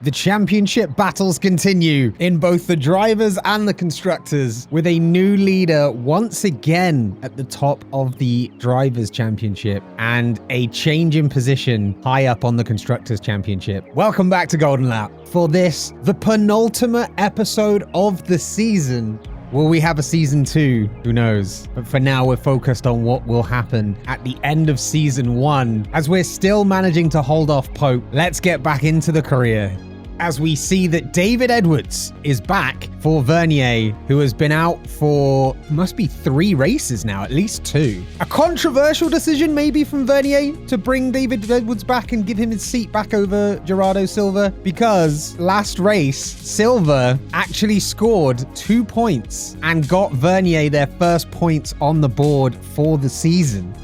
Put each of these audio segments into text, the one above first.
The championship battles continue in both the drivers and the constructors, with a new leader once again at the top of the drivers championship and a change in position high up on the constructors championship. Welcome back to Golden Lap for this, the penultimate episode of the season. Will we have a season 2? Who knows? But for now, we're focused on what will happen at the end of season 1. As we're still managing to hold off Pope, let's get back into the career. As we see that David Edwards is back for Vernier, who has been out for, must be 3 races now, at least 2. A controversial decision maybe from Vernier to bring David Edwards back and give him his seat back over Gerardo Silva, because last race, Silva actually scored 2 points and got Vernier their first points on the board for the season.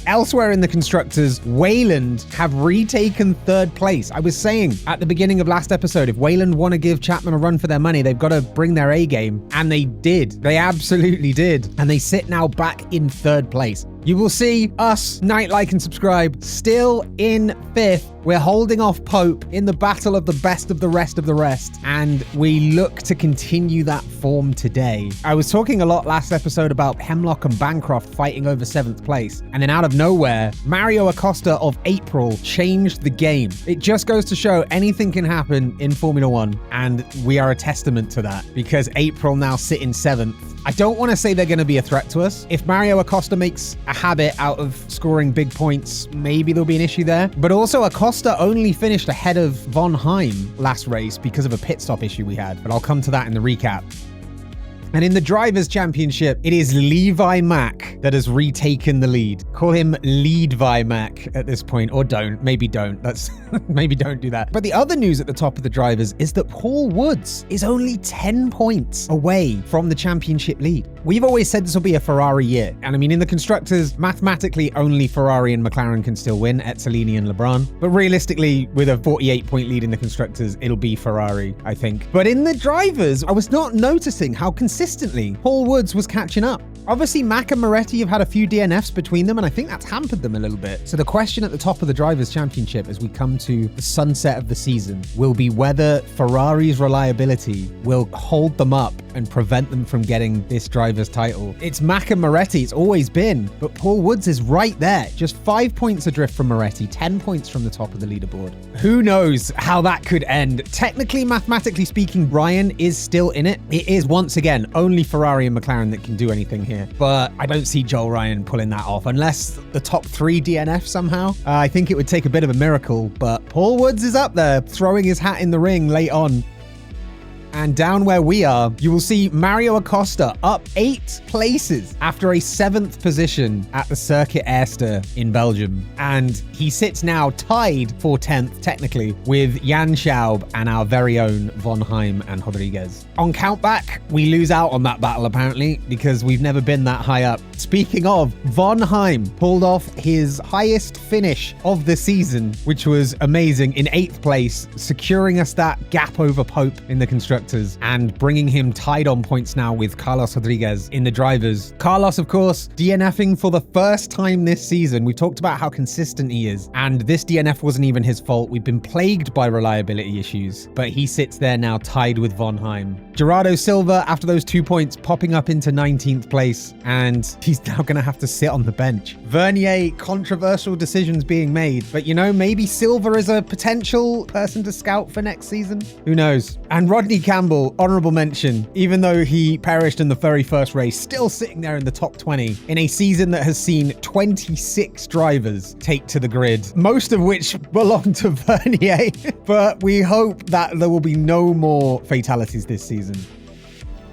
Elsewhere in the constructors, Wayland have retaken 3rd place. I was saying at the beginning of last episode, if Wayland want to give Chapman a run for their money, they've got to bring their A game. And they did. They absolutely did. And they sit now back in 3rd place. You will see us, like and subscribe, still in 5th. We're holding off Pope in the battle of the best of the rest of the rest, and we look to continue that form today. I was talking a lot last episode about Hemlock and Bancroft fighting over 7th place, and then out of nowhere, Mario Acosta of April changed the game. It just goes to show anything can happen in Formula 1, and we are a testament to that, because April now sit in 7th. I don't want to say they're going to be a threat to us. If Mario Acosta makes a habit out of scoring big points, maybe there'll be an issue there. But also, Acosta only finished ahead of Von Heim last race because of a pit stop issue we had. But I'll come to that in the recap. And in the Drivers' Championship, it is Levi Mack that has retaken the lead. Call him Leadvi Mack at this point, or don't. Maybe don't. That's maybe don't do that. But the other news at the top of the drivers is that Paul Woods is only 10 points away from the championship lead. We've always said this will be a Ferrari year. And I mean, in the constructors, mathematically, only Ferrari and McLaren can still win, Ezzolini and LeBron. But realistically, with a 48-point lead in the constructors, it'll be Ferrari, I think. But in the drivers, I was not noticing how consistently Paul Woods was catching up. Obviously, Mack and Moretti have had a few DNFs between them, and I think that's hampered them a little bit. So the question at the top of the Drivers' Championship as we come to the sunset of the season will be whether Ferrari's reliability will hold them up and prevent them from getting this driver's title. It's Mack and Moretti, it's always been, but Paul Woods is right there. Just 5 points adrift from Moretti, 10 points from the top of the leaderboard. Who knows how that could end? Technically, mathematically speaking, Ryan is still in it. It is, once again, only Ferrari and McLaren that can do anything here. But I don't see Joel Ryan pulling that off unless the top 3 DNF somehow. I think it would take a bit of a miracle, but Paul Woods is up there throwing his hat in the ring late on. And down where we are, you will see Mario Acosta up 8 places after a 7th position at the Circuit Erster in Belgium. And he sits now tied for 10th, technically, with Jan Schaub and our very own Von Heim and Rodriguez. On countback, we lose out on that battle, apparently, because we've never been that high up. Speaking of, Von Heim pulled off his highest finish of the season, which was amazing, in 8th place, securing us that gap over Pope in the constructors and bringing him tied on points now with Carlos Rodriguez in the drivers. Carlos, of course, DNFing for the first time this season. We've talked about how consistent he is, and this DNF wasn't even his fault. We've been plagued by reliability issues, but he sits there now tied with Von Heim. Gerardo Silva, after those 2 points, popping up into 19th place, and he's now going to have to sit on the bench. Vernier, controversial decisions being made, but you know, maybe Silva is a potential person to scout for next season. Who knows? And Rodney Campbell, honorable mention, even though he perished in the very first race, still sitting there in the top 20 in a season that has seen 26 drivers take to the grid, most of which belong to Vernier. But we hope that there will be no more fatalities this season.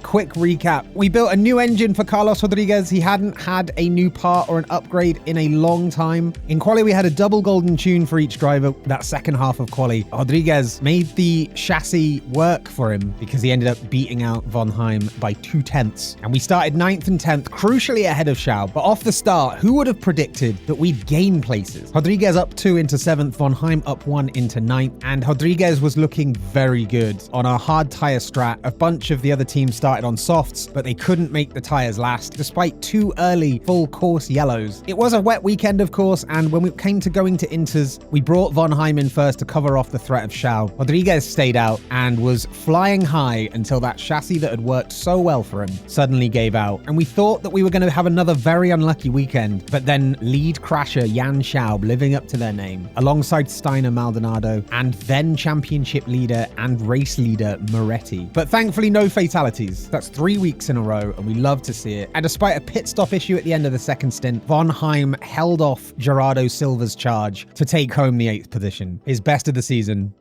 Quick recap. We built a new engine for Carlos Rodriguez. He hadn't had a new part or an upgrade in a long time. In quali, we had a double golden tune for each driver that second half of quali. Rodriguez made the chassis work for him because he ended up beating out Von Heim by 2/10. And we started 9th and 10th, crucially ahead of Schaub. But off the start, who would have predicted that we'd gain places? Rodriguez up 2 into 7th, Von Heim up 1 into 9th. And Rodriguez was looking very good on our hard tire strat. A bunch of the other teams started started on softs, but they couldn't make the tires last despite 2 early full course yellows. It was a wet weekend, of course, and when we came to going to inters, we brought Von Heim in first to cover off the threat of Schaub. Rodriguez stayed out and was flying high until that chassis that had worked so well for him suddenly gave out. And we thought that we were going to have another very unlucky weekend, but then lead crasher Jan Schaub, living up to their name, alongside Steiner Maldonado, and then championship leader and race leader Moretti. But thankfully no fatalities. That's 3 weeks in a row, and we love to see it. And despite a pit stop issue at the end of the second stint, Von Heim held off Gerardo Silva's charge to take home the 8th position, his best of the season.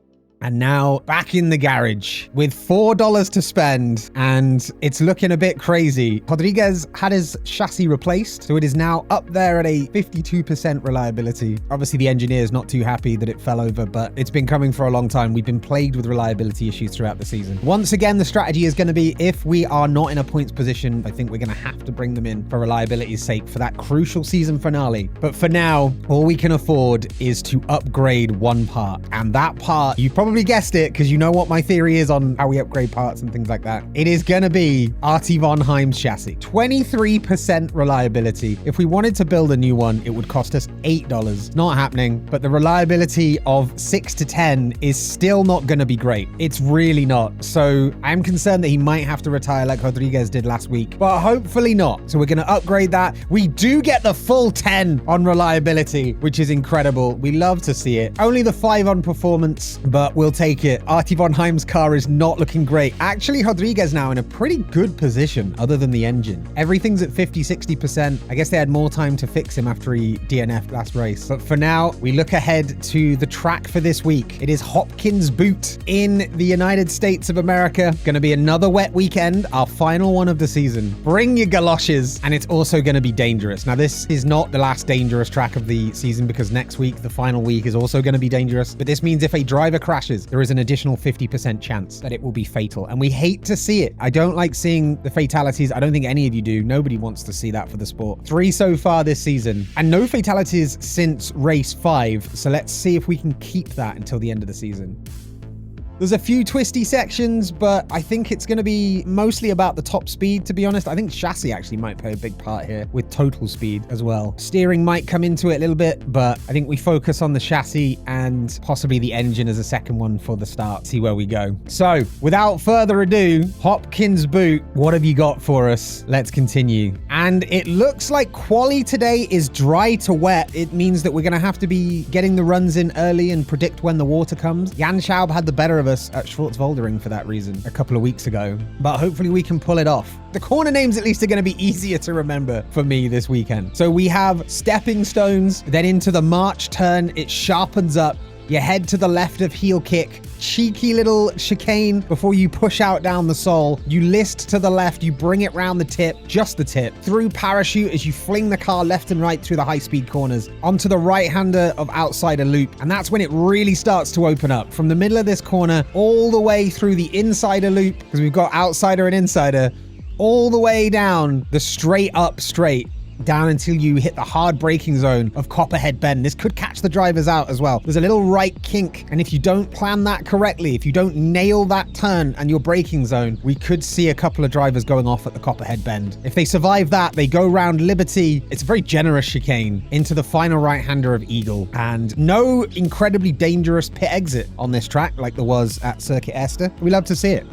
And now back in the garage with $4 to spend, and it's looking a bit crazy. Rodriguez had his chassis replaced, so it is now up there at a 52% reliability. Obviously the engineer's not too happy that it fell over, but it's been coming for a long time. We've been plagued with reliability issues throughout the season. Once again, the strategy is going to be, if we are not in a points position, I think we're going to have to bring them in for reliability's sake for that crucial season finale. But for now, all we can afford is to upgrade one part, and that part, you probably guessed it because you know what my theory is on how we upgrade parts and things like that. It is going to be Artie Von Heim's chassis. 23% reliability. If we wanted to build a new one, it would cost us $8. Not happening, but the reliability of 6 to 10 is still not going to be great. It's really not. So I'm concerned that he might have to retire like Rodriguez did last week, but hopefully not. So we're going to upgrade that. We do get the full 10 on reliability, which is incredible. We love to see it. Only the 5 on performance, but we'll take it. Artie Von Heim's car is not looking great. Actually, Rodriguez now in a pretty good position other than the engine. Everything's at 50-60%. I guess they had more time to fix him after he DNF'd last race. But for now, we look ahead to the track for this week. It is Hopkins Boot in the United States of America. Going to be another wet weekend, our final one of the season. Bring your galoshes, and it's also going to be dangerous. Now, this is not the last dangerous track of the season because next week, the final week, is also going to be dangerous. But this means if a driver crashes, there is an additional 50% chance that it will be fatal. And we hate to see it. I don't like seeing the fatalities. I don't think any of you do. Nobody wants to see that for the sport. 3 so far this season, and no fatalities since race 5. So let's see if we can keep that until the end of the season. There's a few twisty sections, but I think it's going to be mostly about the top speed, to be honest. I think chassis actually might play a big part here with total speed as well. Steering might come into it a little bit, but I think we focus on the chassis and possibly the engine as a second one for the start. See where we go. So without further ado, Hopkins Boot, what have you got for us? Let's continue. And it looks like quali today is dry to wet. It means that we're going to have to be getting the runs in early and predict when the water comes. Jan Schaub had the better of us at Schwarzwaldering for that reason a couple of weeks ago, but hopefully we can pull it off. The corner names at least are going to be easier to remember for me this weekend. So we have stepping stones, then into the March turn, it sharpens up. You head to the left of heel kick, cheeky little chicane before you push out down the sole. You list to the left, you bring it round the tip, just the tip, through parachute as you fling the car left and right through the high-speed corners, onto the right-hander of outsider loop. And that's when it really starts to open up. From the middle of this corner, all the way through the insider loop, because we've got outsider and insider, all the way down the straight up straight, down until you hit the hard braking zone of Copperhead Bend. This could catch the drivers out as well. There's a little right kink, and if you don't plan that correctly, if you don't nail that turn and your braking zone, we could see a couple of drivers going off at the Copperhead Bend. If they survive that, they go round Liberty. It's a very generous chicane into the final right-hander of Eagle, and no incredibly dangerous pit exit on this track like there was at Circuit Esther. We love to see it.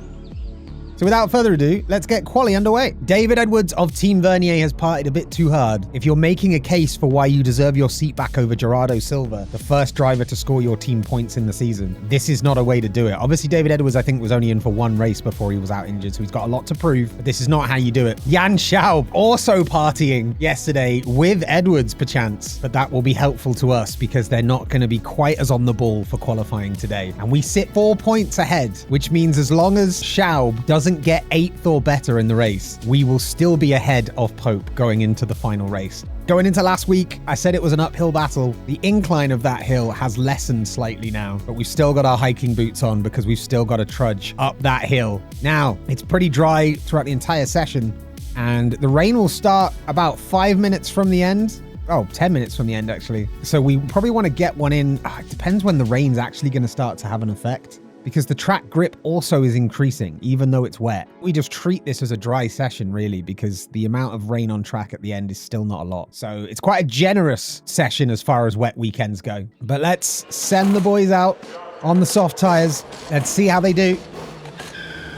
So without further ado, let's get quali underway. David Edwards of Team Vernier has partied a bit too hard. If you're making a case for why you deserve your seat back over Gerardo Silva, the first driver to score your team points in the season, this is not a way to do it. Obviously, David Edwards, I think, was only in for 1 race before he was out injured, so he's got a lot to prove, but this is not how you do it. Jan Schaub also partying yesterday with Edwards, perchance, but that will be helpful to us because they're not going to be quite as on the ball for qualifying today. And we sit 4 points ahead, which means as long as Schaub doesn't get 8th or better in the race, we will still be ahead of Pope going into the final race. Going into last week, I said it was an uphill battle. The incline of that hill has lessened slightly now, but we've still got our hiking boots on because we've still got to trudge up that hill. Now, it's pretty dry throughout the entire session, and the rain will start about 5 minutes from the end. Oh, 10 minutes from the end, actually. So we probably want to get one in. It depends when the rain's actually going to start to have an effect. because the track grip also is increasing, even though it's wet. We just treat this as a dry session, really, because the amount of rain on track at the end is still not a lot. So it's quite a generous session as far as wet weekends go. But let's send the boys out on the soft tires. Let's see how they do.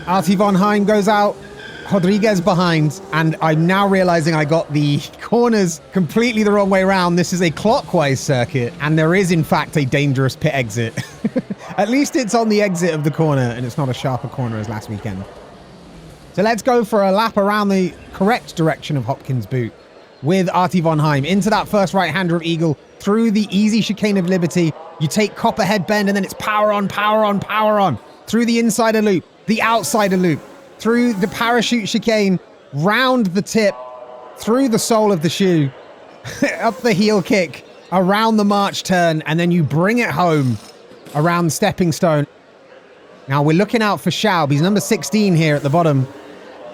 Artie von Heim goes out. Rodriguez behind, and I'm now realizing I got the corners completely the wrong way around. This is a clockwise circuit, and there is in fact a dangerous pit exit. At least it's on the exit of the corner, and it's not a sharper corner as last weekend. So let's go for a lap around the correct direction of Hopkins Boot with Artie von Heim into that first right-hander of Eagle, through the easy chicane of Liberty. You take Copperhead Bend, and then it's power on, power on, power on, through the insider loop, the outsider loop, through the parachute chicane, round the tip, through the sole of the shoe, up the heel kick, around the march turn, and then you bring it home around the stepping stone. Now we're looking out for Schaub. He's number 16 here at the bottom.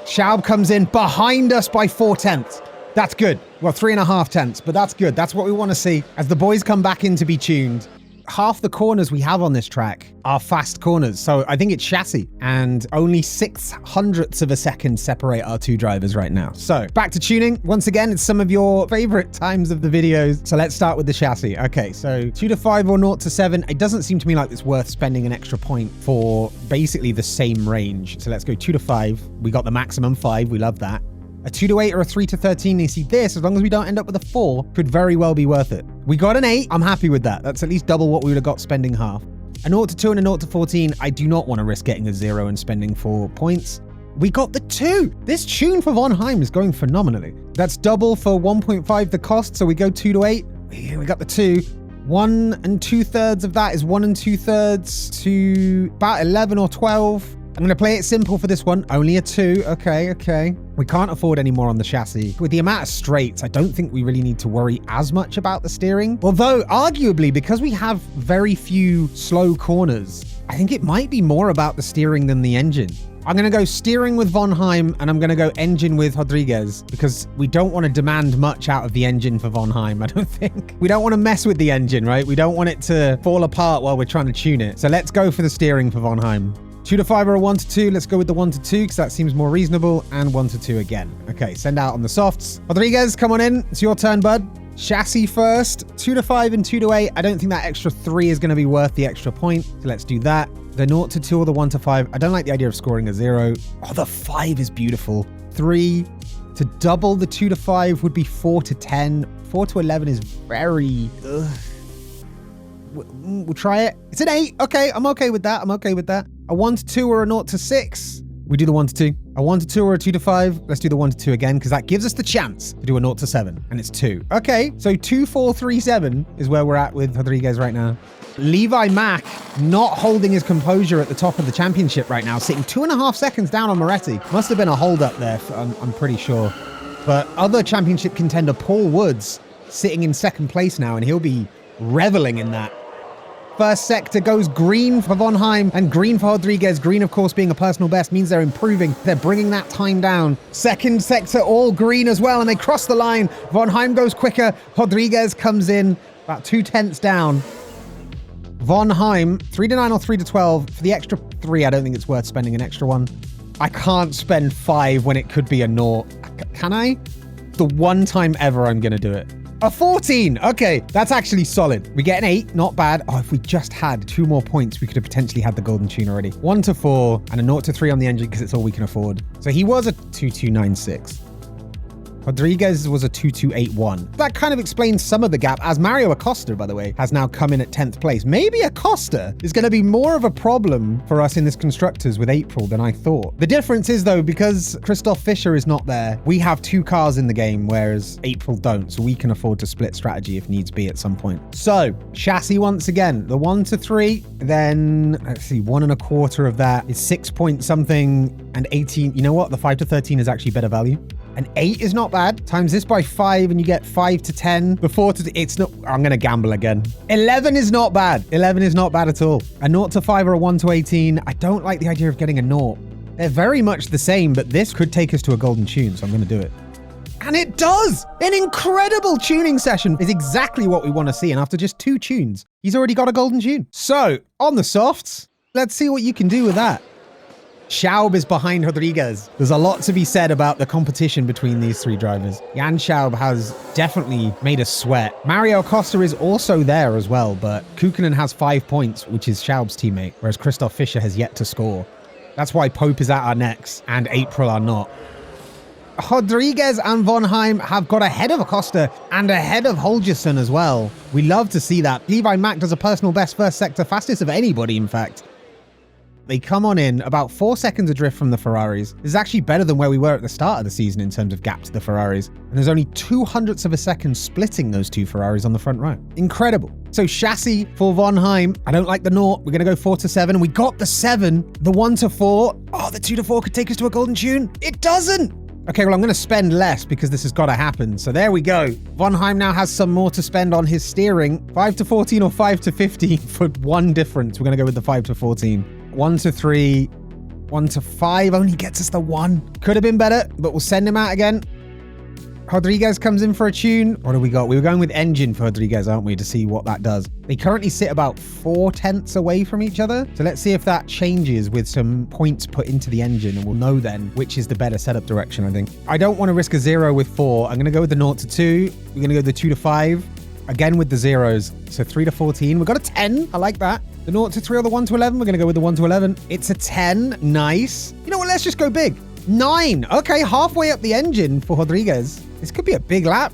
Schaub comes in behind us by 4/10. That's good. Well, 3.5 tenths, but that's good. That's what we want to see as the boys come back in to be tuned. Half the corners we have on this track are fast corners, so I think it's chassis, and only 0.06 of a second separate our two drivers right now. So back to tuning. Once again, it's some of your favorite times of the videos. So let's start with the chassis. Okay, so 2 to 5 or 0 to 7. It doesn't seem to me like it's worth spending an extra point for basically the same range. So let's go 2 to 5. We got the maximum 5. We love that. A 2 to 8 or a 3 to 13, you see this, as long as we don't end up with a 4, could very well be worth it. We got an 8, I'm happy with that. That's at least double what we would have got spending half. A 0 to 2 and a 0 to 14, I do not want to risk getting a 0 and spending 4 points. We got the 2. This tune for Von Heim is going phenomenally. That's double for 1.5 the cost, so we go 2 to 8. We got the 2. 1 2/3 of that is 1 2/3 to about 11 or 12. I'm going to play it simple for this one. Only a 2. Okay. We can't afford any more on the chassis. With the amount of straights, I don't think we really need to worry as much about the steering. Although, arguably, because we have very few slow corners, I think it might be more about the steering than the engine. I'm going to go steering with Von Heim, and I'm going to go engine with Rodriguez, because we don't want to demand much out of the engine for Von Heim, I don't think. We don't want to mess with the engine, right? We don't want it to fall apart while we're trying to tune it. So let's go for the steering for Von Heim. 2 to 5 or a 1 to 2. Let's go with the 1 to 2 because that seems more reasonable. And 1 to 2 again. Okay, send out on the softs. Rodriguez, come on in. It's your turn, bud. Chassis first. 2 to 5 and 2 to 8. I don't think that extra 3 is going to be worth the extra point. So let's do that. The 0 to 2 or the 1 to 5. I don't like the idea of scoring a 0. Oh, the 5 is beautiful. 3 to double the 2 to 5 would be 4 to 10. 4 to 11 is very... Ugh. We'll try it. It's an 8. Okay, I'm okay with that. A 1 to 2 or a 0 to 6. We do the 1 to 2. A 1 to 2 or a 2 to 5. Let's do the 1 to 2 again, because that gives us the chance to do a 0 to 7. And it's 2. Okay, so 2, 4, 3, 7 is where we're at with Rodriguez right now. Levi Mack not holding his composure at the top of the championship right now, sitting 2.5 seconds down on Moretti. Must have been a hold up there, I'm pretty sure. But other championship contender Paul Woods sitting in second place now, and he'll be reveling in that. First sector goes green for Von Heim and green for Rodriguez. Green, of course, being a personal best means they're improving. They're bringing that time down. Second sector all green as well, and they cross the line. Von Heim goes quicker. Rodriguez comes in about 2 tenths down. Von Heim, 3 to 9 or 3 to 12. For the extra 3, I don't think it's worth spending an extra one. I can't spend 5 when it could be a 0. Can I? The one time ever I'm going to do it. A 14. Okay, that's actually solid. We get an 8. Not bad. Oh, if we just had 2 more points, we could have potentially had the golden tune already. 1 to 4 and a 0 to 3 on the engine because it's all we can afford. So he was a 2296. Rodriguez was a 2281. That kind of explains some of the gap, as Mario Acosta, by the way, has now come in at 10th place. Maybe Acosta is going to be more of a problem for us in this Constructors with April than I thought. The difference is, though, because Christoph Fischer is not there, we have 2 cars in the game, whereas April don't, so we can afford to split strategy if needs be at some point. So, chassis once again, the 1 to 3, then, let's see, 1 1/4 of that is 6 point something, and 18. You know what? The 5 to 13 is actually better value. An 8 is not bad. Times this by 5 and you get 5 to 10. The 4 to... It's not... I'm going to gamble again. 11 is not bad. 11 is not bad at all. A 0 to 5 or a 1 to 18. I don't like the idea of getting a 0. They're very much the same, but this could take us to a golden tune, so I'm going to do it. And it does! An incredible tuning session is exactly what we want to see. And after just 2 tunes, he's already got a golden tune. So, on the softs, Let's see what you can do with that. Schaub is behind Rodriguez. There's a lot to be said about the competition between these three drivers. Jan Schaub has definitely made us sweat. Mario Costa is also there as well, but Kukkonen has 5 points, which is Schaub's teammate, whereas Christoph Fischer has yet to score. That's why Pope is at our necks and April are not. Rodriguez and Von Heim have got ahead of Acosta and ahead of Holgerson as well. We love to see that. Levi Mack does a personal best first sector, fastest of anybody, in fact. They come on in about 4 seconds adrift from the Ferraris. This is actually better than where we were at the start of the season in terms of gap to the Ferraris. And there's only 0.02 of a second splitting those two Ferraris on the front row. Incredible. So chassis for Von Heim. I don't like the 0. We're going to go 4 to 7. And we got the 7. The 1 to 4. Oh, the 2 to 4 could take us to a golden tune. It doesn't. Okay, well, I'm going to spend less because this has got to happen. So there we go. Von Heim now has some more to spend on his steering. 5 to 14 or 5 to 15 for one difference. We're going to go with the 5 to 14. 1 to 3, 1 to 5 only gets us the 1. Could have been better, but we'll send him out again. Rodriguez comes in for a tune. What do we got? We were going with engine for Rodriguez, aren't we, to see what that does. They currently sit about 4/10 away from each other. So let's see if that changes with some points put into the engine, and we'll know then which is the better setup direction, I think. I don't want to risk a 0 with 4. I'm going to go with the 0 to 2. We're going to go the 2 to 5. Again with the zeros. So 3 to 14. We've got a 10. I like that. The 0 to 3 or the 1 to 11. We're going to go with the 1 to 11. It's a 10. Nice. You know what? Let's just go big. 9. Okay, halfway up the engine for Rodriguez. This could be a big lap.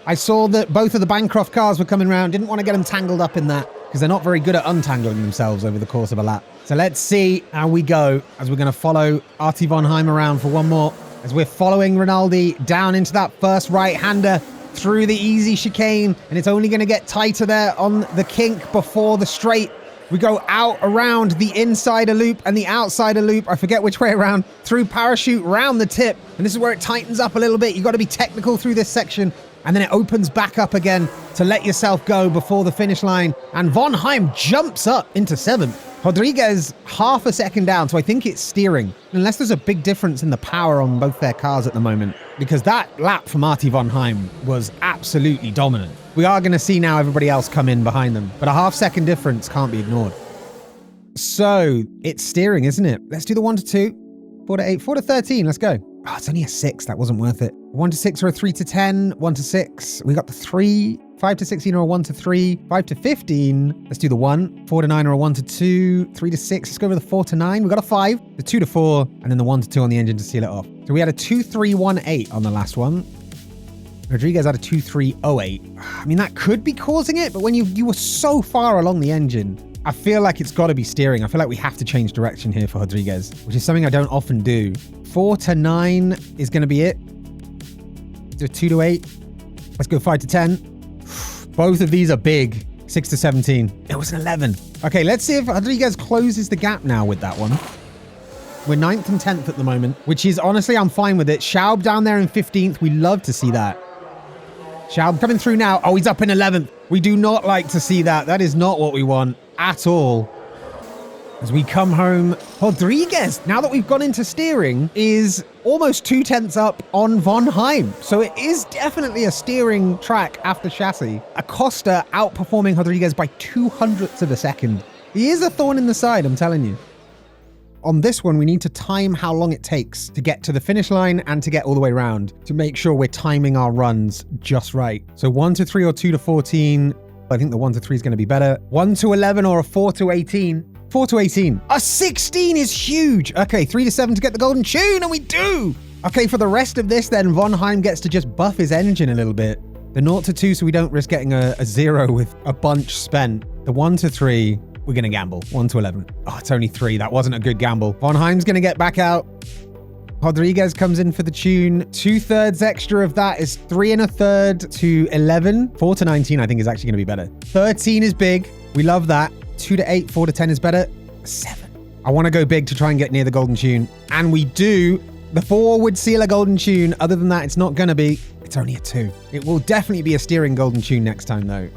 I saw that both of the Bancroft cars were coming around. Didn't want to get them tangled up in that because they're not very good at untangling themselves over the course of a lap. So let's see how we go as we're going to follow Artie Von Heim around for one more. As we're following Rinaldi down into that first right-hander through the easy chicane, and it's only going to get tighter there on the kink before the straight. We go out around the insider loop and the outsider loop. I forget which way around. Through parachute, round the tip. And this is where it tightens up a little bit. You've got to be technical through this section. And then it opens back up again to let yourself go before the finish line. And Von Heim jumps up into 7th. Rodriguez half a second down, so I think it's steering. Unless there's a big difference in the power on both their cars at the moment. Because that lap from Artie Von Heim was absolutely dominant. We are going to see now everybody else come in behind them. But a half-second difference can't be ignored. So, it's steering, isn't it? Let's do the 1 to 2. 4 to 8. 4 to 13. Let's go. Oh, it's only a 6. That wasn't worth it. 1 to 6 or a 3 to 10. 1 to 6. We got the 3. 5 to 16 or a 1 to 3. 5 to 15. Let's do the 1. 4 to 9 or a 1 to 2. 3 to 6. Let's go with the 4 to 9. We got a 5. The 2 to 4. And then the 1 to 2 on the engine to seal it off. So we had a 2-3-1-8 on the last one. Rodriguez had a 2-3-0-8. I mean, that could be causing it, but when you were so far along the engine, I feel like it's got to be steering. I feel like we have to change direction here for Rodriguez, which is something I don't often do. 4 to 9 is going to be it. Do a 2 to 8. Let's go 5 to 10. Both of these are big. 6 to 17. It was an 11. Okay, let's see if Rodriguez closes the gap now with that one. We're 9th and 10th at the moment, which is honestly, I'm fine with it. Schaub down there in 15th. We love to see that. Schaub coming through now. Oh, he's up in 11th. We do not like to see that. That is not what we want at all. As we come home, Rodriguez, now that we've gone into steering, is almost 2/10 up on Von Heim. So it is definitely a steering track after chassis. Acosta outperforming Rodriguez by 0.02 of a second. He is a thorn in the side, I'm telling you. On this one, we need to time how long it takes to get to the finish line and to get all the way around to make sure we're timing our runs just right. So 1 to 3 or 2 to 14. I think the 1 to 3 is going to be better. 1 to 11 or a 4 to 18. 4 to 18. A 16 is huge. Okay, 3 to 7 to get the golden tune, and we do. Okay, for the rest of this, then, Von Heim gets to just buff his engine a little bit. The 0 to 2, so we don't risk getting a 0 with a bunch spent. The 1 to 3, we're going to gamble. 1 to 11. Oh, it's only 3. That wasn't a good gamble. Von Heim's going to get back out. Rodriguez comes in for the tune. 2/3 extra of that is 3 1/3 to 11. 4 to 19, I think, is actually going to be better. 13 is big. We love that. 2 to 8, 4 to 10 is better. 7. I want to go big to try and get near the golden tune. And we do. The 4 would seal a golden tune. Other than that, it's not going to be. It's only a 2. It will definitely be a steering golden tune next time, though.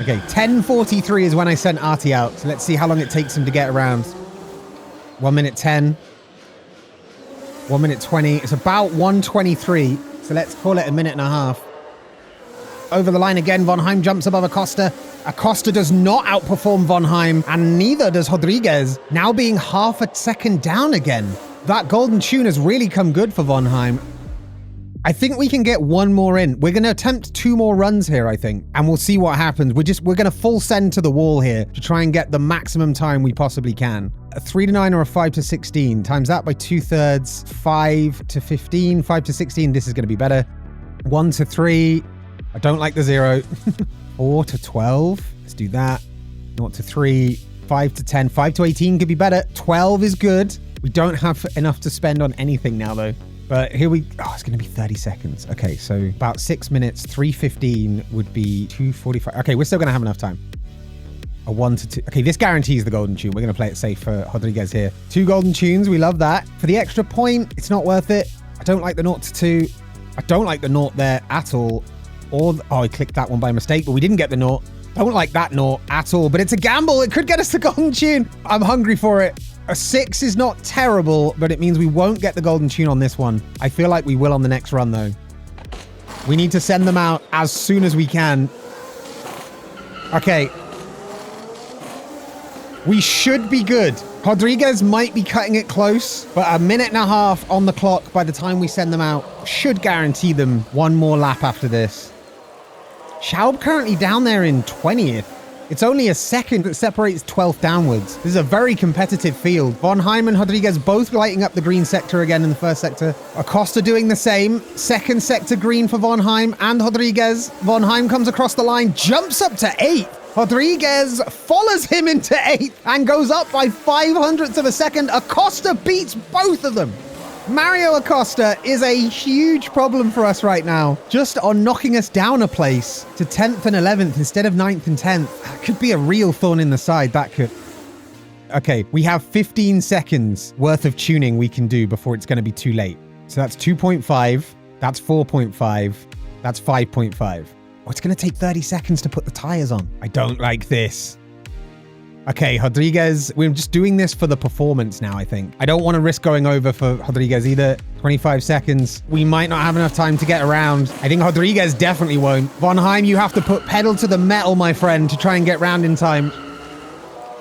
Okay, 10:43 is when I sent Artie out. So let's see how long it takes him to get around. 1 minute 10. 1 minute 20. It's about 1:23. So let's call it a minute and a half. over the line again. Von Heim jumps above Acosta. Acosta does not outperform Von Heim, and neither does Rodriguez, now being half a second down again. That golden tune has really come good for Von Heim. I think we can get one more in. We're going to attempt 2 more runs here, I think, and we'll see what happens. We're going to full send to the wall here to try and get the maximum time we possibly can. A 3 to 9 or a 5 to 16. Times that by 2/3. 5 to 15. 5 to 16. This is going to be better. 1 to 3. I don't like the 0. 4 to 12. Let's do that. 0 to 3. 5 to 10. 5 to 18 could be better. 12 is good. We don't have enough to spend on anything now, though. But here it's going to be 30 seconds. Okay, so about 6 minutes. 3:15 would be 2:45. Okay, we're still going to have enough time. A 1 to 2. Okay, this guarantees the golden tune. We're going to play it safe for Rodriguez here. 2 golden tunes. We love that. For the extra point, it's not worth it. I don't like the 0 to 2. I don't like the 0 there at all. I clicked that one by mistake, but we didn't get the 0. Don't like that 0 at all, but it's a gamble. It could get us the golden tune. I'm hungry for it. A 6 is not terrible, but it means we won't get the golden tune on this one. I feel like we will on the next run, though. We need to send them out as soon as we can. Okay. We should be good. Rodriguez might be cutting it close, but a minute and a half on the clock by the time we send them out should guarantee them one more lap after this. Schaub currently down there in 20th. It's only a second that separates 12th downwards. This is a very competitive field. Von Heim and Rodriguez both lighting up the green sector again in the first sector. Acosta doing the same. Second sector green for Von Heim and Rodriguez. Von Heim comes across the line, jumps up to 8th. Rodriguez follows him into 8th and goes up by 0.05 of a second. Acosta beats both of them. Mario Acosta is a huge problem for us right now. Just on knocking us down a place to 10th and 11th instead of 9th and 10th. That could be a real thorn in the side. That could. Okay, we have 15 seconds worth of tuning we can do before it's going to be too late. So that's 2.5. That's 4.5. That's 5.5. Oh, it's going to take 30 seconds to put the tires on. I don't like this. Okay, Rodriguez, we're just doing this for the performance now, I think. I don't want to risk going over for Rodriguez either. 25 seconds. We might not have enough time to get around. I think Rodriguez definitely won't. Von Heim, you have to put pedal to the metal, my friend, to try and get round in time.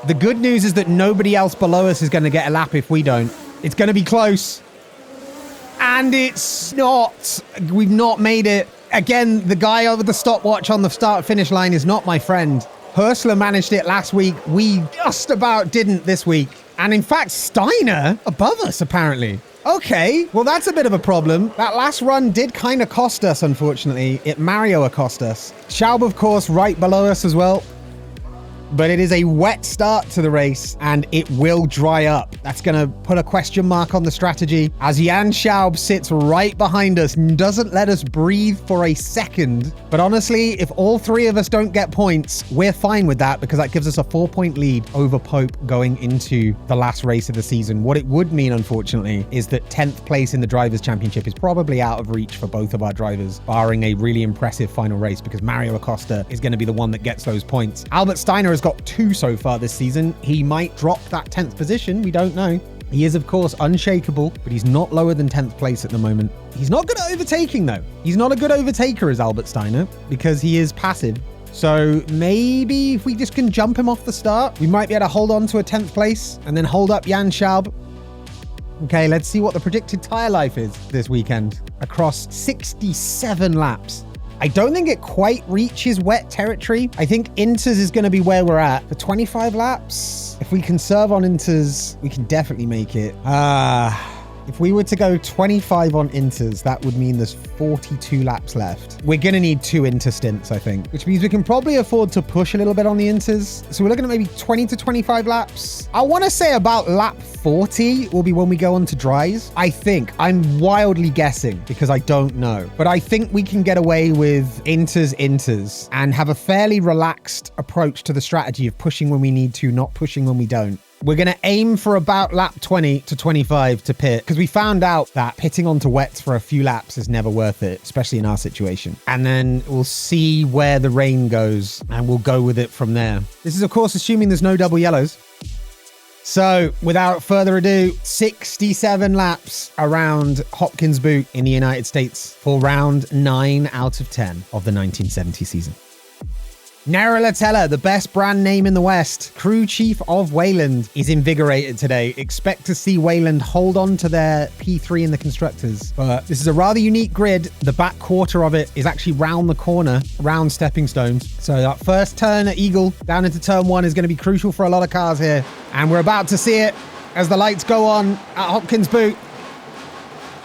The good news is that nobody else below us is going to get a lap if we don't. It's going to be close. And it's not. We've not made it. Again, the guy over the stopwatch on the start-finish line is not my friend. Hörsler managed it last week. We just about didn't this week. And in fact, Steiner above us, apparently. Okay, well, that's a bit of a problem. That last run did kind of cost us, unfortunately. Mario cost us. Schaub, of course, right below us as well. But it is a wet start to the race, and it will dry up. That's going to put a question mark on the strategy, as Jan Schaub sits right behind us and doesn't let us breathe for a second. But honestly, if all 3 of us don't get points, we're fine with that, because that gives us a 4-point lead over Pope going into the last race of the season. What it would mean, unfortunately, is that 10th place in the Drivers' Championship is probably out of reach for both of our drivers, barring a really impressive final race, because Mario Acosta is going to be the one that gets those points. Albert Steiner has got 2 so far this season. He might drop that 10th position. We don't know. He is, of course, unshakable, but he's not lower than 10th place at the moment. He's not good at overtaking, though. He's not a good overtaker as Albert Steiner because he is passive. So maybe if we just can jump him off the start, we might be able to hold on to a 10th place and then hold up Jan Schaub. Okay, let's see what the predicted tire life is this weekend across 67 laps. I don't think it quite reaches wet territory. I think Inters is going to be where we're at. For 25 laps, if we conserve on Inters, we can definitely make it. If we were to go 25 on Inters, that would mean there's 42 laps left. We're going to need 2 Inter stints, I think, which means we can probably afford to push a little bit on the Inters. So we're looking at maybe 20 to 25 laps. I want to say about lap 40 will be when we go on to dries. I think. I'm wildly guessing because I don't know. But I think we can get away with Inters and have a fairly relaxed approach to the strategy of pushing when we need to, not pushing when we don't. We're going to aim for about lap 20 to 25 to pit because we found out that pitting onto wets for a few laps is never worth it, especially in our situation. And then we'll see where the rain goes and we'll go with it from there. This is, of course, assuming there's no double yellows. So, without further ado, 67 laps around Hopkins Boot in the United States for round 9 out of 10 of the 1970 season. Nera Latella, the best brand name in the West, crew chief of Wayland, is invigorated today. Expect to see Wayland hold on to their P3 in the Constructors. But this is a rather unique grid. The back quarter of it is actually round the corner, round stepping stones. So that first turn at Eagle down into turn 1 is going to be crucial for a lot of cars here. And we're about to see it as the lights go on at Hopkins Boot.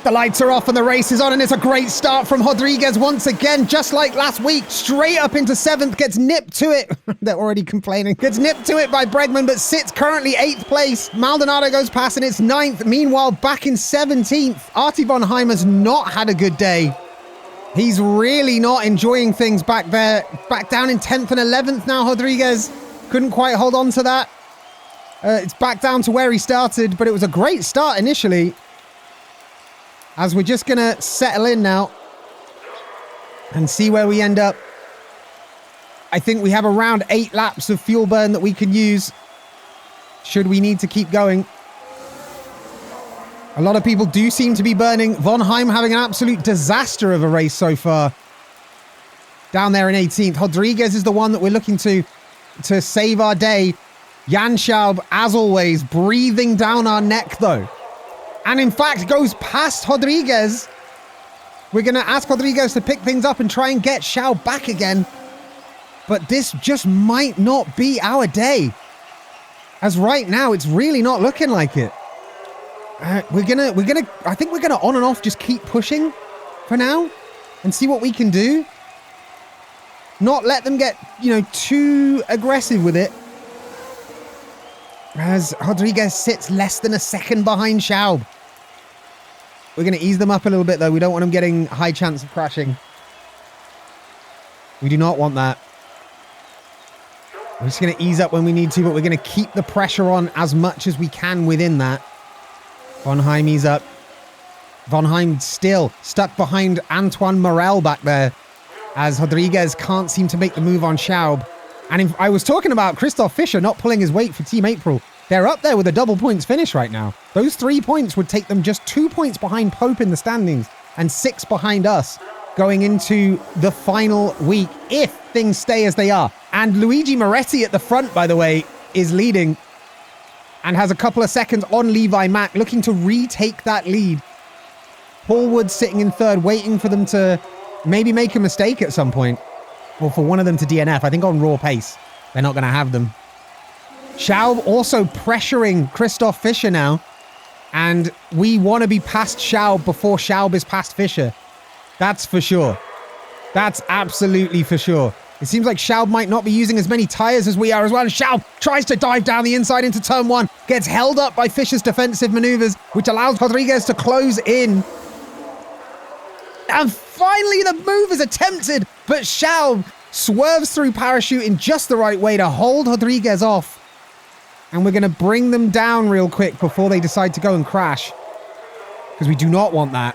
The lights are off and the race is on, and it's a great start from Rodriguez once again, just like last week. Straight up into 7th, gets nipped to it. They're already complaining. Gets nipped to it by Bregman, but sits currently 8th place. Maldonado goes past and it's 9th. Meanwhile, back in 17th, Artie von Heim has not had a good day. He's really not enjoying things back there. Back down in 10th and 11th now, Rodriguez. Couldn't quite hold on to that. It's back down to where he started, but it was a great start initially. As we're just going to settle in now and see where we end up. I think we have around 8 laps of fuel burn that we can use should we need to keep going. A lot of people do seem to be burning. Von Heim having an absolute disaster of a race so far. Down there in 18th. Rodriguez is the one that we're looking to save our day. Jan Schaub, as always, breathing down our neck though. And in fact, goes past Rodriguez. We're going to ask Rodriguez to pick things up and try and get Schaub back again. But this just might not be our day. As right now, it's really not looking like it. I think we're gonna on and off just keep pushing for now and see what we can do. Not let them get, too aggressive with it. As Rodriguez sits less than a second behind Schaub. We're going to ease them up a little bit, though. We don't want them getting high chance of crashing. We do not want that. We're just going to ease up when we need to, but we're going to keep the pressure on as much as we can within that. Von Heim ease up. Von Heim still stuck behind Antoine Morel back there, as Rodriguez can't seem to make the move on Schaub. And I was talking about Christoph Fischer not pulling his weight for Team April. They're up there with a double points finish right now. Those 3 points would take them just 2 points behind Pope in the standings and 6 behind us going into the final week if things stay as they are. And Luigi Moretti at the front, by the way, is leading and has a couple of seconds on Levi Mack, looking to retake that lead. Paul Wood sitting in third, waiting for them to maybe make a mistake at some point. Or for one of them to DNF. I think on raw pace, they're not going to have them. Schaub also pressuring Christoph Fischer now. And we want to be past Schaub before Schaub is past Fischer. That's for sure. That's absolutely for sure. It seems like Schaub might not be using as many tires as we are as well. And Schaub tries to dive down the inside into turn 1. Gets held up by Fischer's defensive maneuvers, which allows Rodriguez to close in. And finally the move is attempted, but Schaub swerves through parachute in just the right way to hold Rodriguez off. And we're going to bring them down real quick before they decide to go and crash. Because we do not want that.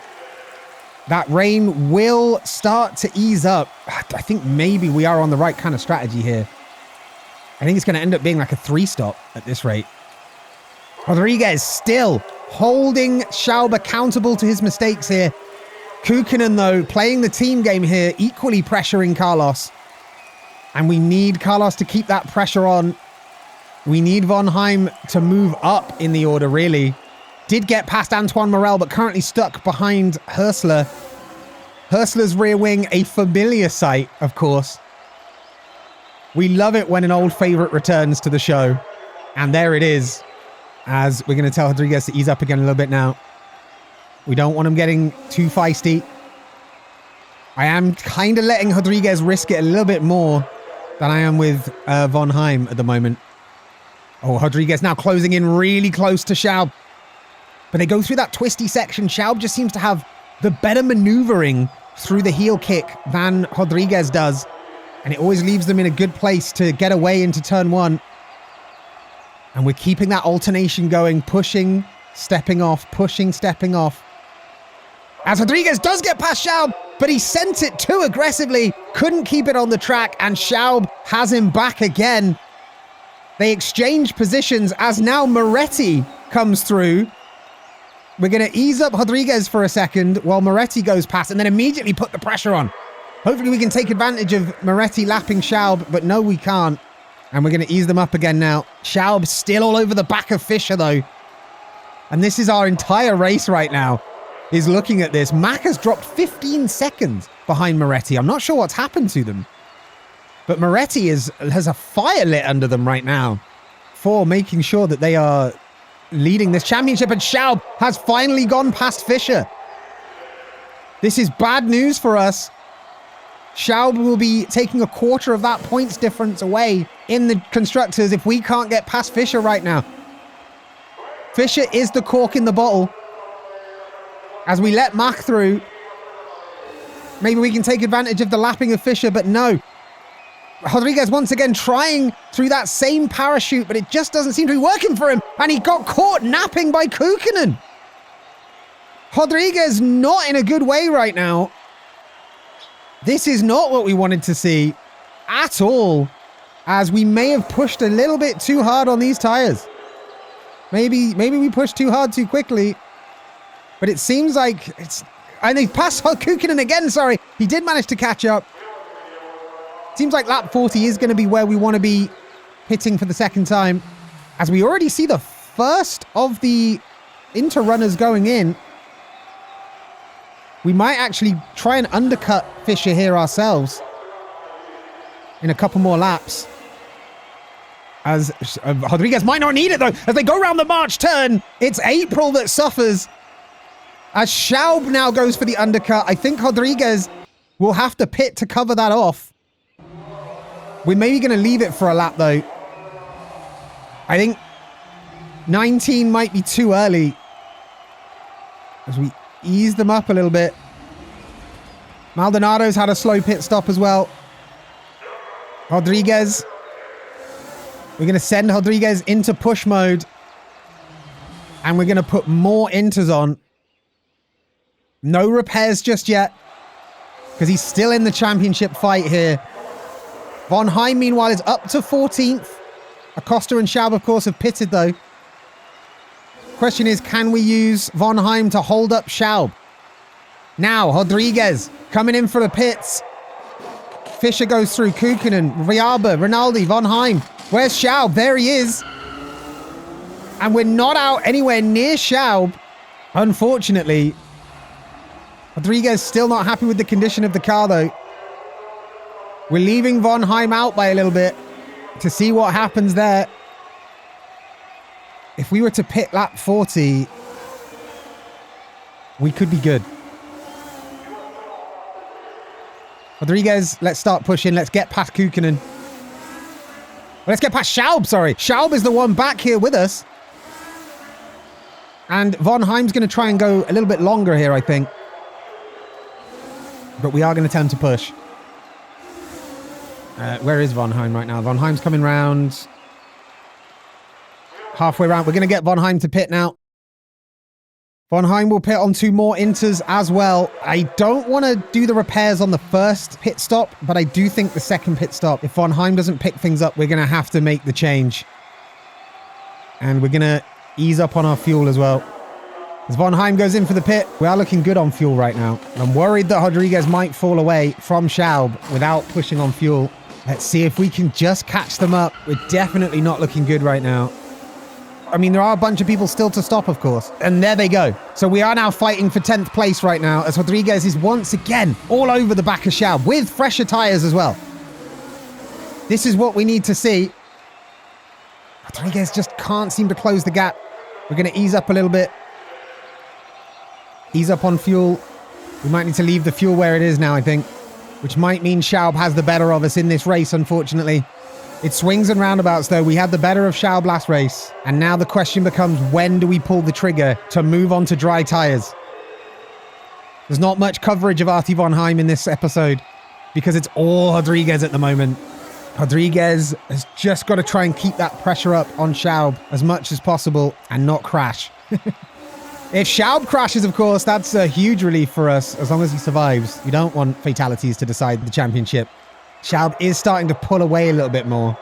That rain will start to ease up. I think maybe we are on the right kind of strategy here. I think it's going to end up being like a 3-stop at this rate. Rodriguez still holding Schaub accountable to his mistakes here. Kukkonen, though, playing the team game here, equally pressuring Carlos. And we need Carlos to keep that pressure on. We need Von Heim to move up in the order, really. Did get past Antoine Morel, but currently stuck behind Hörsler. Hörsler's rear wing, a familiar sight, of course. We love it when an old favorite returns to the show. And there it is, as we're going to tell Rodriguez to ease up again a little bit now. We don't want him getting too feisty. I am kind of letting Rodriguez risk it a little bit more than I am with Von Heim at the moment. Oh, Rodriguez now closing in really close to Schaub. But they go through that twisty section. Schaub just seems to have the better maneuvering through the heel kick than Rodriguez does. And it always leaves them in a good place to get away into turn 1. And we're keeping that alternation going, pushing, stepping off, pushing, stepping off. As Rodriguez does get past Schaub, but he sent it too aggressively, couldn't keep it on the track, and Schaub has him back again. They exchange positions as now Moretti comes through. We're going to ease up Rodriguez for a second while Moretti goes past and then immediately put the pressure on. Hopefully we can take advantage of Moretti lapping Schaub, but no, we can't. And we're going to ease them up again now. Schaub still all over the back of Fischer, though. And this is our entire race right now, is looking at this. Mack has dropped 15 seconds behind Moretti. I'm not sure what's happened to them. But Moretti has a fire lit under them right now for making sure that they are leading this championship. And Schaub has finally gone past Fischer. This is bad news for us. Schaub will be taking a quarter of that points difference away in the constructors if we can't get past Fischer right now. Fischer is the cork in the bottle. As we let Mack through, maybe we can take advantage of the lapping of Fischer, but no. Rodriguez once again trying through that same parachute, but it just doesn't seem to be working for him. And he got caught napping by Kukkonen. Rodriguez not in a good way right now. This is not what we wanted to see at all, as we may have pushed a little bit too hard on these tires. Maybe we pushed too hard too quickly, but it seems like it's... And they passed Kukkonen again, sorry. He did manage to catch up. Seems like lap 40 is going to be where we want to be hitting for the second time, as we already see the first of the inter-runners going in. We might actually try and undercut Fischer here ourselves in a couple more laps. As Rodriguez might not need it, though, as they go around the March turn. It's April that suffers. As Schaub now goes for the undercut. I think Rodriguez will have to pit to cover that off. We're maybe going to leave it for a lap, though. I think 19 might be too early. As we ease them up a little bit. Maldonado's had a slow pit stop as well. Rodriguez. We're going to send Rodriguez into push mode. And we're going to put more inters on. No repairs just yet. Because he's still in the championship fight here. Von Heim, meanwhile, is up to 14th. Acosta and Schaub, of course, have pitted, though. Question is, can we use Von Heim to hold up Schaub? Now, Rodriguez coming in for the pits. Fischer goes through. Kukkonen, Riaba, Rinaldi, Von Heim. Where's Schaub? There he is. And we're not out anywhere near Schaub. Unfortunately. Rodriguez still not happy with the condition of the car, though. We're leaving Von Heim out by a little bit to see what happens there. If we were to pit lap 40, we could be good. Rodriguez, let's start pushing. Let's get past Kukkonen. Let's get past Schaub, sorry. Schaub is the one back here with us. And Von Heim's going to try and go a little bit longer here, I think. But we are going to attempt to push. Where is Von Heim right now? Von Heim's coming round. Halfway around. We're going to get Von Heim to pit now. Von Heim will pit on 2 more inters as well. I don't want to do the repairs on the first pit stop, but I do think the second pit stop, if Von Heim doesn't pick things up, we're going to have to make the change. And we're going to ease up on our fuel as well. As Von Heim goes in for the pit, we are looking good on fuel right now. I'm worried that Rodriguez might fall away from Schaub without pushing on fuel. Let's see if we can just catch them up. We're definitely not looking good right now. I mean, there are a bunch of people still to stop, of course. And there they go. So we are now fighting for 10th place right now, as Rodriguez is once again all over the back of Schaub with fresher tires as well. This is what we need to see. Rodriguez just can't seem to close the gap. We're going to ease up a little bit. Ease up on fuel. We might need to leave the fuel where it is now, I think. Which might mean Schaub has the better of us in this race, unfortunately. It swings and roundabouts, though. We had the better of Schaub last race. And now the question becomes, when do we pull the trigger to move on to dry tires? There's not much coverage of Artie Von Heim in this episode because it's all Rodriguez at the moment. Rodriguez has just got to try and keep that pressure up on Schaub as much as possible and not crash. If Schaub crashes, of course, that's a huge relief for us as long as he survives. We don't want fatalities to decide the championship. Schaub is starting to pull away a little bit more.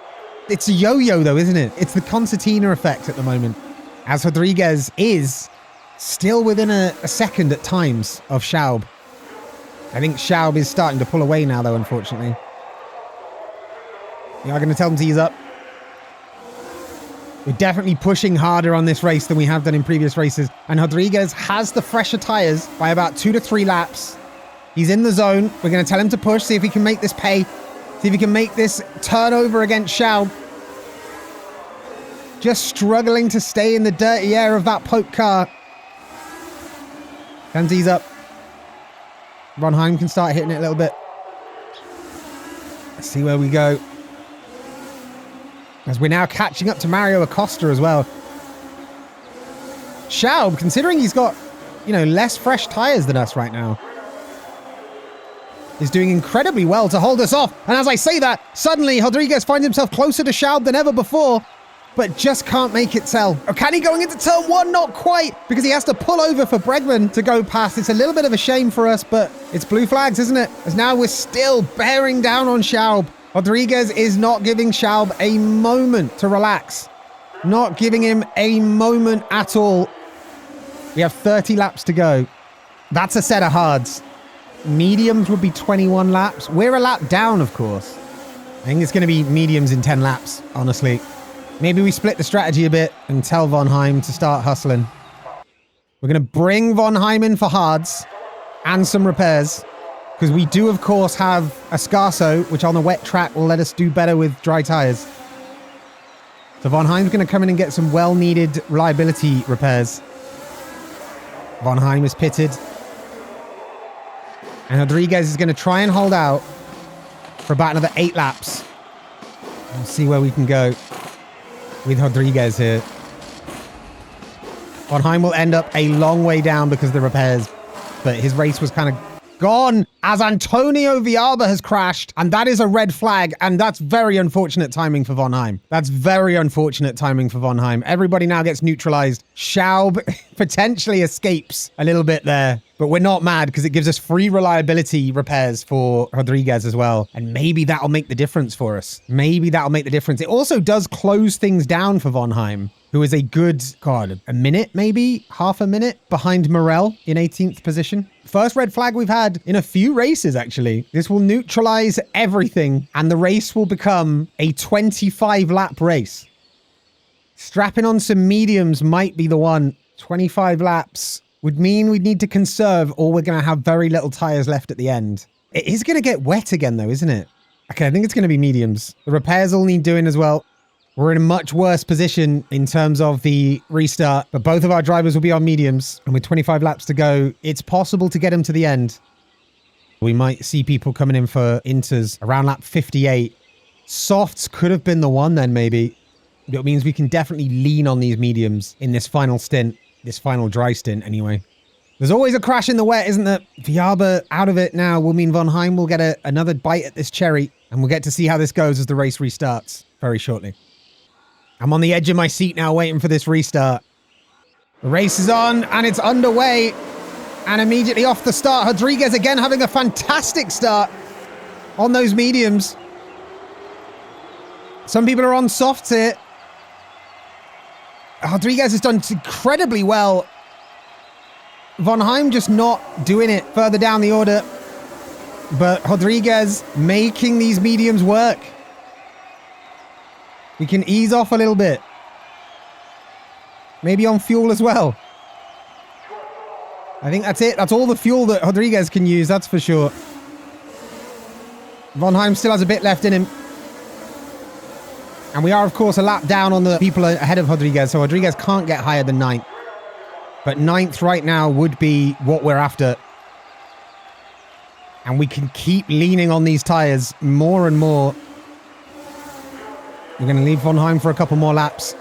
It's a yo-yo though, isn't it? It's the concertina effect at the moment. As Rodriguez is still within a second at times of Schaub. I think Schaub is starting to pull away now though, unfortunately. We are going to tell him to ease up. We're definitely pushing harder on this race than we have done in previous races. And Rodriguez has the fresher tires by about 2 to 3 laps. He's in the zone. We're going to tell him to push, see if he can make this pay. See if he can make this turnover against Schaub. Just struggling to stay in the dirty air of that Pope car. Tell him to ease up. Von Heim can start hitting it a little bit. Let's see where we go. As we're now catching up to Mario Acosta as well. Schaub, considering he's got, less fresh tires than us right now, is doing incredibly well to hold us off. And as I say that, suddenly Rodriguez finds himself closer to Schaub than ever before, but just can't make it sell. Or can he going into turn 1? Not quite, because he has to pull over for Bregman to go past. It's a little bit of a shame for us, but it's blue flags, isn't it? As now we're still bearing down on Schaub. Rodriguez is not giving Schaub a moment to relax. Not giving him a moment at all. We have 30 laps to go. That's a set of hards. Mediums would be 21 laps. We're a lap down, of course. I think it's going to be mediums in 10 laps, honestly. Maybe we split the strategy a bit and tell Von Heim to start hustling. We're going to bring Von Heim in for hards and some repairs. Because we do, of course, have a Scarso, which on the wet track will let us do better with dry tires. So Von Heim's going to come in and get some well-needed reliability repairs. Von Heim is pitted. And Rodriguez is going to try and hold out for about another 8 laps. We'll see where we can go with Rodriguez here. Von Heim will end up a long way down because of the repairs. But his race was kind of gone as Antonio Villalba has crashed, and that is a red flag, and that's very unfortunate timing for Von Heim. That's very unfortunate timing for Von Heim. Everybody now gets neutralized. Schaub potentially escapes a little bit there, but we're not mad because it gives us free reliability repairs for Rodriguez as well, and maybe that'll make the difference for us. Maybe that'll make the difference. It also does close things down for Von Heim, who is a good, a minute, maybe half a minute behind Morel in 18th position. First red flag we've had in a few races, actually. This will neutralize everything, and the race will become a 25-lap race. Strapping on some mediums might be the one. 25 laps would mean we'd need to conserve, or we're going to have very little tires left at the end. It is going to get wet again, though, isn't it? Okay, I think it's going to be mediums. The repairs all need doing as well. We're in a much worse position in terms of the restart, but both of our drivers will be on mediums, and with 25 laps to go, it's possible to get them to the end. We might see people coming in for inters around lap 58. Softs could have been the one then, maybe. It means we can definitely lean on these mediums in this final stint, this final dry stint anyway. There's always a crash in the wet, isn't there? Villalba out of it now will mean Von Heim will get another bite at this cherry, and we'll get to see how this goes as the race restarts very shortly. I'm on the edge of my seat now waiting for this restart. The race is on and it's underway. And immediately off the start, Rodriguez again having a fantastic start on those mediums. Some people are on softs here. Rodriguez has done incredibly well. Von Heim just not doing it further down the order. But Rodriguez making these mediums work. We can ease off a little bit. Maybe on fuel as well. I think that's it. That's all the fuel that Rodriguez can use, that's for sure. Von Heim still has a bit left in him. And we are, of course, a lap down on the people ahead of Rodriguez, so Rodriguez can't get higher than 9th. But 9th right now would be what we're after. And we can keep leaning on these tires more and more. We're going to leave Von Heim for a couple more laps.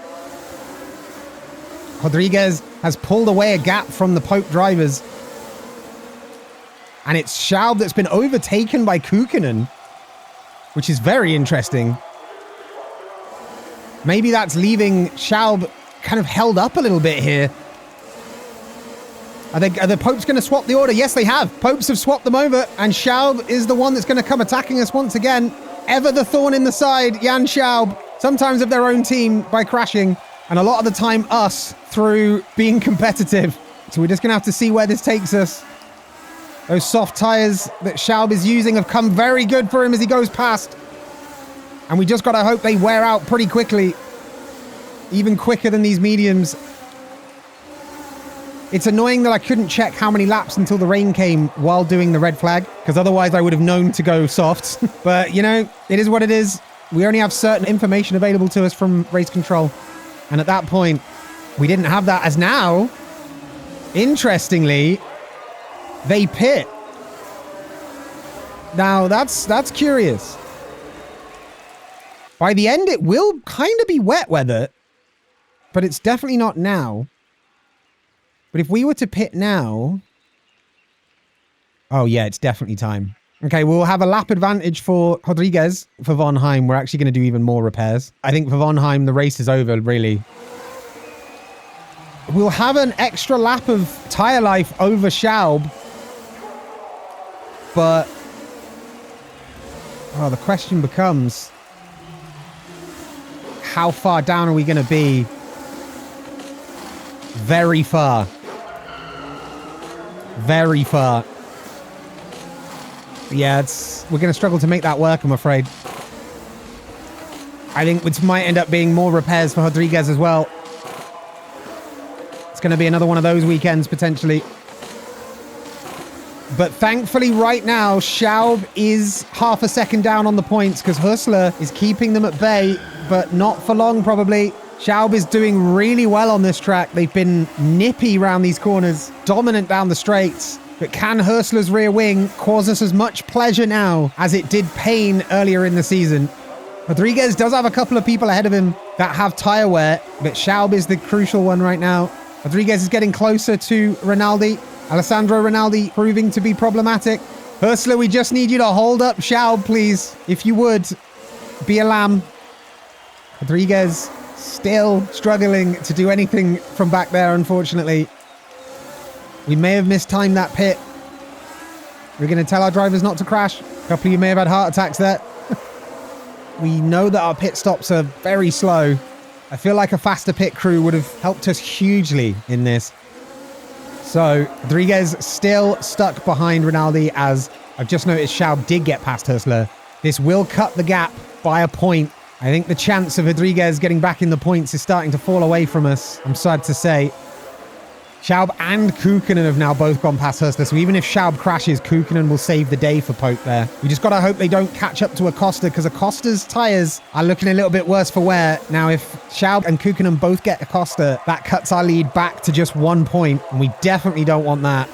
Rodriguez has pulled away a gap from the Pope drivers. And it's Schaub that's been overtaken by Kukkonen, which is very interesting. Maybe that's leaving Schaub kind of held up a little bit here. Are the Popes going to swap the order? Yes, they have. Popes have swapped them over, and Schaub is the one that's going to come attacking us once again. Ever the thorn in the side, Jan Schaub. sometimes of their own team by crashing, and a lot of the time us through being competitive. So we're just going to have to see where this takes us. Those soft tires that Schaub is using have come very good for him as he goes past. And we just got to hope they wear out pretty quickly. Even quicker than these mediums. It's annoying that I couldn't check how many laps until the rain came while doing the red flag, because otherwise I would have known to go soft. But, you know, it is what it is. We only have certain information available to us from race control. And at that point, we didn't have that. As now, interestingly, they pit. Now, that's curious. By the end, it will kind of be wet weather, but it's definitely not now. But if we were to pit now... Oh, yeah, it's definitely time. Okay, we'll have a lap advantage for Rodriguez. For Von Heim, we're actually going to do even more repairs. I think for Von Heim, the race is over, really. We'll have an extra lap of tire life over Schaub. But... oh, the question becomes... how far down are we going to be? Very far. Very far. Yeah, we're going to struggle to make that work, I'm afraid. I think this might end up being more repairs for Rodriguez as well. It's going to be another one of those weekends, potentially. But thankfully, right now, Schaub is half a second down on the points because Hustler is keeping them at bay, but not for long, probably. Schaub is doing really well on this track. They've been nippy around these corners, dominant down the straights. But can Hustler's rear wing cause us as much pleasure now as it did pain earlier in the season? Rodriguez does have a couple of people ahead of him that have tire wear, but Schaub is the crucial one right now. Rodriguez is getting closer to Rinaldi. Alessandro Rinaldi proving to be problematic. Hustler, we just need you to hold up Schaub, please. If you would, be a lamb. Rodriguez still struggling to do anything from back there, unfortunately. We may have mistimed that pit. We're going to tell our drivers not to crash. A couple of you may have had heart attacks there. We know that our pit stops are very slow. I feel like a faster pit crew would have helped us hugely in this. So, Rodriguez still stuck behind Rinaldi, as I've just noticed Schaub did get past Hustler. This will cut the gap by a point. I think the chance of Rodriguez getting back in the points is starting to fall away from us, I'm sad to say. Schaub and Kukkonen have now both gone past Hustler, so even if Schaub crashes, Kukkonen will save the day for Pope there. We just got to hope they don't catch up to Acosta, because Acosta's tyres are looking a little bit worse for wear. Now, if Schaub and Kukkonen both get Acosta, that cuts our lead back to just 1 point, and we definitely don't want that.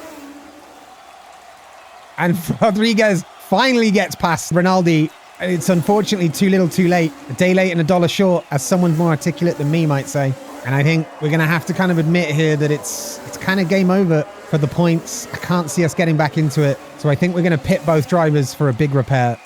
And Rodriguez finally gets past Rinaldi. It's unfortunately too little too late. A day late and $1 short, as someone more articulate than me might say. And I think we're going to have to kind of admit here that it's kind of game over for the points. I can't see us getting back into it. So I think we're going to pit both drivers for a big repair.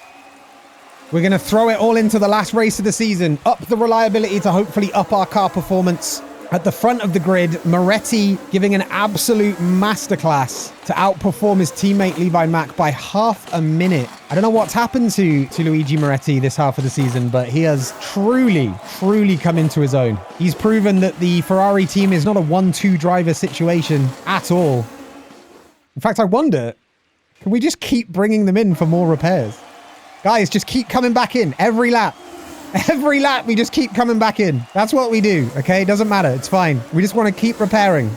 We're going to throw it all into the last race of the season. Up the reliability to hopefully up our car performance. At the front of the grid, Moretti giving an absolute masterclass to outperform his teammate Levi Mack by half a minute. I don't know what's happened to Luigi Moretti this half of the season, but he has truly come into his own. He's proven that the Ferrari team is not a 1-2 driver situation at all. In fact, I wonder, can we just keep bringing them in for more repairs? Guys, just keep coming back in every lap. Every lap, we just keep coming back in. That's what we do, okay? It doesn't matter. It's fine. We just want to keep repairing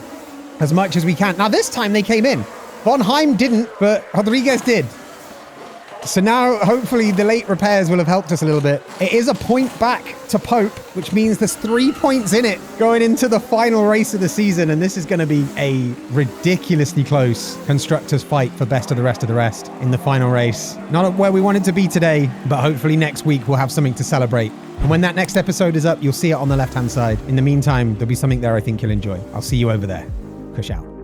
as much as we can. Now, this time they came in. Von Heim didn't, but Rodriguez did. So now, hopefully, the late repairs will have helped us a little bit. It is a point back to Pope, which means there's 3 points in it going into the final race of the season. And this is going to be a ridiculously close constructors fight for best of the rest in the final race. Not where we want it to be today, but hopefully next week we'll have something to celebrate. And when that next episode is up, you'll see it on the left-hand side. In the meantime, there'll be something there I think you'll enjoy. I'll see you over there. Kush out.